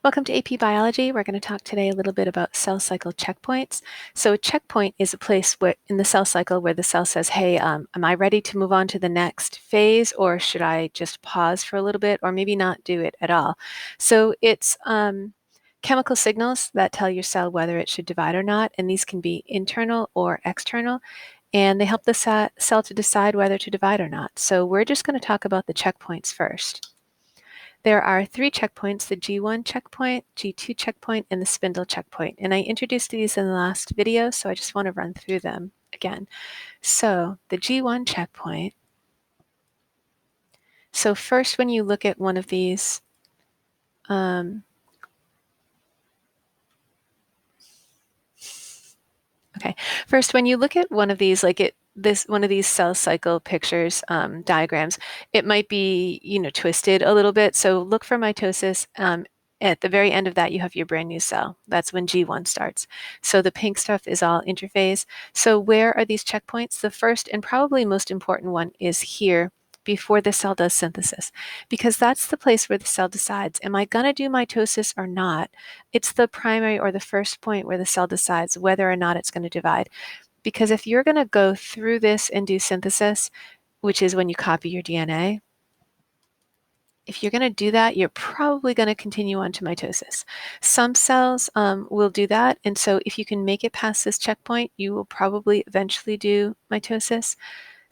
Welcome to AP Biology. We're going to talk today a little bit about cell cycle checkpoints. So a checkpoint is a place where, in the cell cycle where the cell says, hey, am I ready to move on to the next phase, or should I just pause for a little bit, or maybe not do it at all? So it's chemical signals that tell your cell whether it should divide or not, and these can be internal or external, and they help the cell to decide whether to divide or not. So we're just going to talk about the checkpoints first. There are 3 checkpoints, the G1 checkpoint, G2 checkpoint, and the spindle checkpoint. And I introduced these in the last video, so I just want to run through them again. So the G1 checkpoint. So first, when you look at one of these, first, when you look at one of these, one of these cell cycle pictures, diagrams, it might be, twisted a little bit. So look for mitosis. At the very end of that, you have your brand new cell. That's when G1 starts. So the pink stuff is all interphase. So where are these checkpoints? The first and probably most important one is here before the cell does synthesis, because that's the place where the cell decides, am I going to do mitosis or not? It's the primary or the first point where the cell decides whether or not it's going to divide. Because if you're going to go through this and do synthesis, which is when you copy your DNA, if you're going to do that, you're probably going to continue on to mitosis. Some cells will do that, and so if you can make it past this checkpoint, you will probably eventually do mitosis.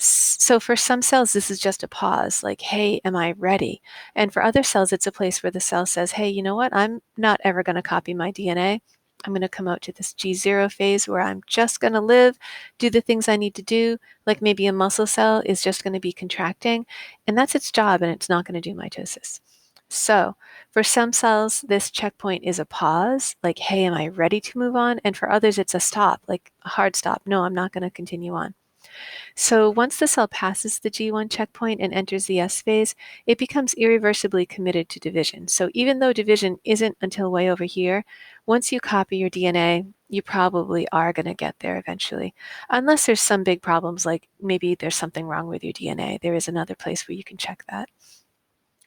So for some cells, this is just a pause, like, hey, am I ready? And for other cells, it's a place where the cell says, hey, you know what? I'm not ever going to copy my DNA. I'm going to come out to this G0 phase where I'm just going to live, do the things I need to do, like maybe a muscle cell is just going to be contracting, and that's its job, and it's not going to do mitosis. So for some cells, this checkpoint is a pause, like, hey, am I ready to move on? And for others, it's a stop, like a hard stop. No, I'm not going to continue on. So once the cell passes the G1 checkpoint and enters the S phase, it becomes irreversibly committed to division. So even though division isn't until way over here, once you copy your DNA, you probably are going to get there eventually. Unless there's some big problems, like maybe there's something wrong with your DNA. There is another place where you can check that.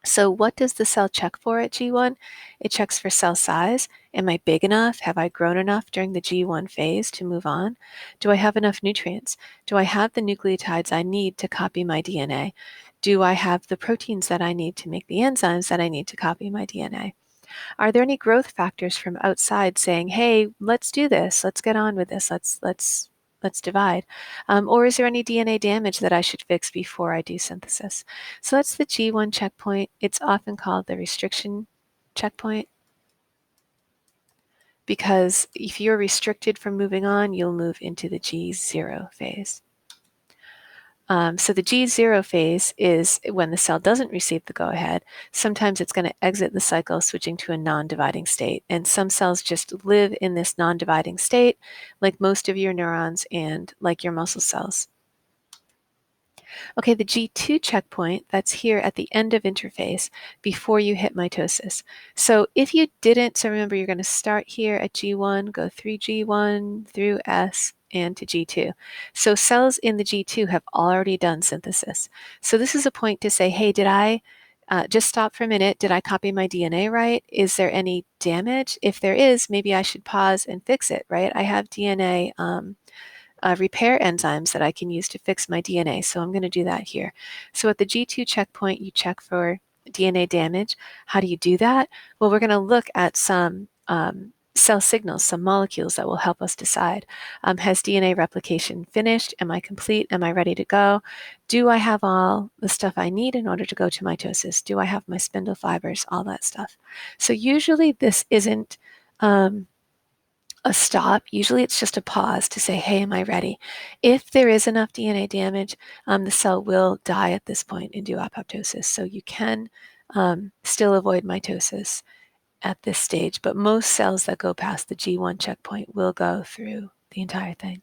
So what does the cell check for at G1? It checks for cell size. Am I big enough? Have I grown enough during the G1 phase to move on? Do I have enough nutrients? Do I have the nucleotides I need to copy my DNA? Do I have the proteins that I need to make the enzymes that I need to copy my DNA? Are there any growth factors from outside saying, hey, let's do this, let's get on with this, let's divide? Or is there any DNA damage that I should fix before I do synthesis? So that's the G1 checkpoint. It's often called the restriction checkpoint, because if you're restricted from moving on, you'll move into the G0 phase. So the G0 phase is when the cell doesn't receive the go-ahead. Sometimes it's going to exit the cycle, switching to a non-dividing state. And some cells just live in this non-dividing state, like most of your neurons and like your muscle cells. Okay, the G2 checkpoint, that's here at the end of interphase before you hit mitosis. So if you didn't, so remember you're going to start here at G1, go through G1, through S, and to G2. So cells in the G2 have already done synthesis. So this is a point to say, hey, did I just stop for a minute? Did I copy my DNA right? Is there any damage? If there is, maybe I should pause and fix it, right? I have DNA repair enzymes that I can use to fix my DNA. So I'm going to do that here. So at the G2 checkpoint, you check for DNA damage. How do you do that? Well, we're going to look at some cell signals, some molecules that will help us decide. Has DNA replication finished? Am I complete? Am I ready to go? Do I have all the stuff I need in order to go to mitosis? Do I have my spindle fibers? All that stuff. So usually this isn't a stop. Usually it's just a pause to say, hey, am I ready? If there is enough DNA damage, the cell will die at this point and do apoptosis. So you can still avoid mitosis at this stage, but most cells that go past the G1 checkpoint will go through the entire thing.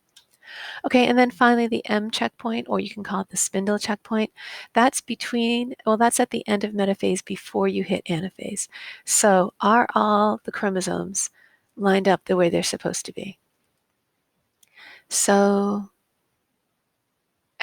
Okay, and then finally the M checkpoint, or you can call it the spindle checkpoint. That's that's at the end of metaphase before you hit anaphase. So are all the chromosomes lined up the way they're supposed to be? So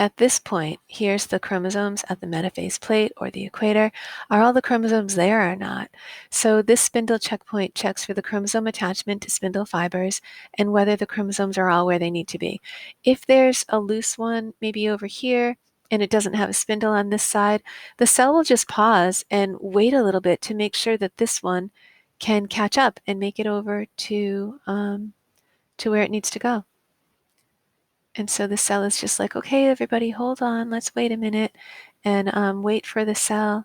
At this point, here's the chromosomes at the metaphase plate or the equator. Are all the chromosomes there or not? So this spindle checkpoint checks for the chromosome attachment to spindle fibers and whether the chromosomes are all where they need to be. If there's a loose one, maybe over here, and it doesn't have a spindle on this side, the cell will just pause and wait a little bit to make sure that this one can catch up and make it over to where it needs to go. And so the cell is just like, okay, everybody, hold on, let's wait a minute and wait for the cell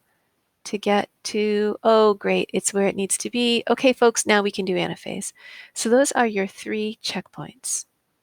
to get to, oh, great, it's where it needs to be. Okay, folks, now we can do anaphase. So those are your 3 checkpoints.